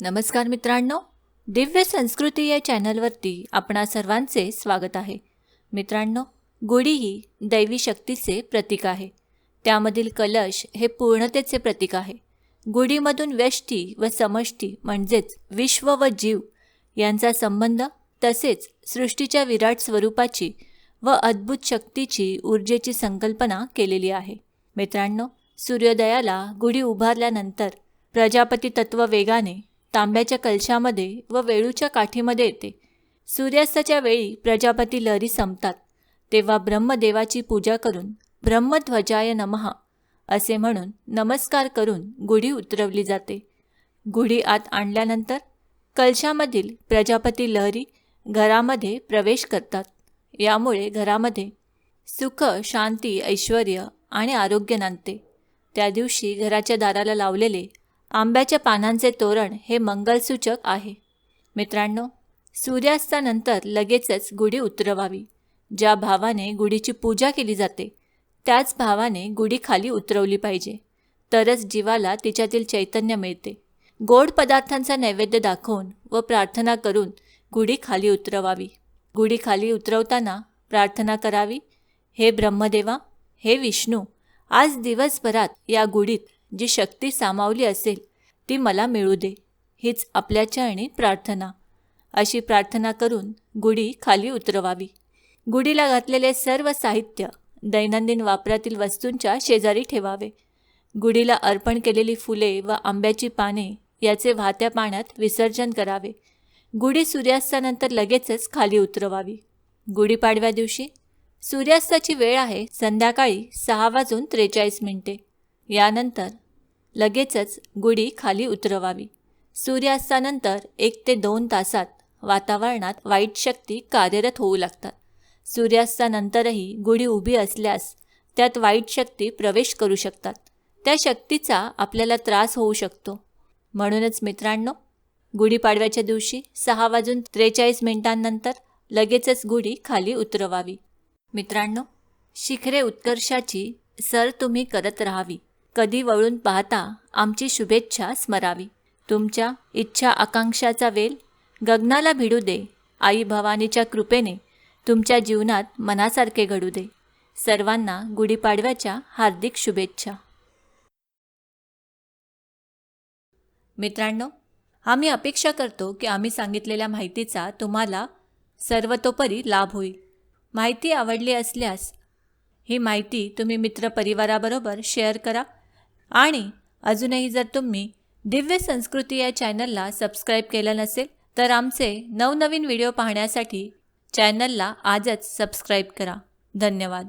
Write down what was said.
नमस्कार मित्रांनो, दिव्य संस्कृती या चॅनलवरती आपणा सर्वांचे स्वागत आहे. मित्रांनो, गुढी ही दैवी शक्तीचे प्रतीक आहे. त्यामधील कलश हे पूर्णतेचे प्रतीक आहे. गुढीमधून व्यष्टी व समष्टी म्हणजेच विश्व व जीव यांचा संबंध, तसेच सृष्टीच्या विराट स्वरूपाची व अद्भुत शक्तीची ऊर्जेची संकल्पना केलेली आहे. मित्रांनो, सूर्योदयाला गुढी उभारल्यानंतर प्रजापती तत्व वेगाने तांब्याच्या कलशामध्ये व वेळूच्या काठीमध्ये येते. सूर्यास्ताच्या वेळी प्रजापती लहरी संपतात तेव्हा ब्रह्मदेवाची पूजा करून ब्रह्मध्वजाय नमः असे म्हणून नमस्कार करून गुढी उतरवली जाते. गुढी आत आणल्यानंतर कलशामधील प्रजापती लहरी घरामध्ये प्रवेश करतात. यामुळे घरामध्ये सुख, शांती, ऐश्वर्य आणि आरोग्य नांदते. त्या दिवशी घराच्या दाराला लावलेले आंब्याच्या पानांचे तोरण हे मंगलसूचक आहे. मित्रांनो, सूर्यास्तानंतर लगेचच गुढी उतरवावी. ज्या भावाने गुढीची पूजा केली जाते त्याच भावाने गुढी खाली उतरवली पाहिजे, तरच जीवाला तिच्यातील चैतन्य मिळते. गोड पदार्थांचा नैवेद्य दाखवून व प्रार्थना करून गुढी खाली उतरवावी. गुढी खाली उतरवताना प्रार्थना करावी, हे ब्रह्मदेवा, हे विष्णू, आज दिवसभरात या गुढीत जी शक्ती सामावली असेल ती मला मिळू दे, हीच आपल्या चरणी प्रार्थना. अशी प्रार्थना करून गुढी खाली उतरवावी. गुढीला घातलेले सर्व साहित्य दैनंदिन वापरातील वस्तूंच्या शेजारी ठेवावे. गुढीला अर्पण केलेली फुले व आंब्याची पाने याचे वाहत्या पाण्यात विसर्जन करावे. गुढी सूर्यास्तानंतर लगेचच खाली उतरवावी. गुढीपाडव्या दिवशी सूर्यास्ताची वेळ आहे संध्याकाळी 6:43. यानंतर लगेचच गुढी खाली उतरवावी. सूर्यास्तानंतर 1 ते 2 तासात वातावरणात वाईट शक्ती कार्यरत होऊ लागतात. सूर्यास्तानंतरही गुढी उभी असल्यास त्यात वाईट शक्ती प्रवेश करू शकतात. त्या शक्तीचा आपल्याला त्रास होऊ शकतो. म्हणूनच मित्रांनो, गुढीपाडव्याच्या दिवशी 6:43 नंतर लगेचच गुढी खाली उतरवावी. मित्रांनो, शिखरे उत्कर्षाची सर तुम्ही करत राहावी. कधी वळून पाहता आमची शुभेच्छा स्मरावी. तुमच्या इच्छा आकांक्षाचा वेल गगनाला भिडू दे. आई भवानीच्या कृपेने तुमच्या जीवनात मनासारखे घडू दे. सर्वांना गुढीपाडव्याच्या हार्दिक शुभेच्छा. मित्रांनो, आम्ही अपेक्षा करतो की आम्ही सांगितलेल्या माहितीचा तुम्हाला सर्वतोपरी लाभ होईल. माहिती आवडली असल्यास ही माहिती तुम्ही मित्रपरिवाराबरोबर शेअर करा. आणि अजूनही जर तुम्ही दिव्य संस्कृती या चॅनलला सबस्क्राईब केलं नसेल तर आमचे नवनवीन व्हिडिओ पाहण्यासाठी चॅनलला आजच सबस्क्राईब करा. धन्यवाद.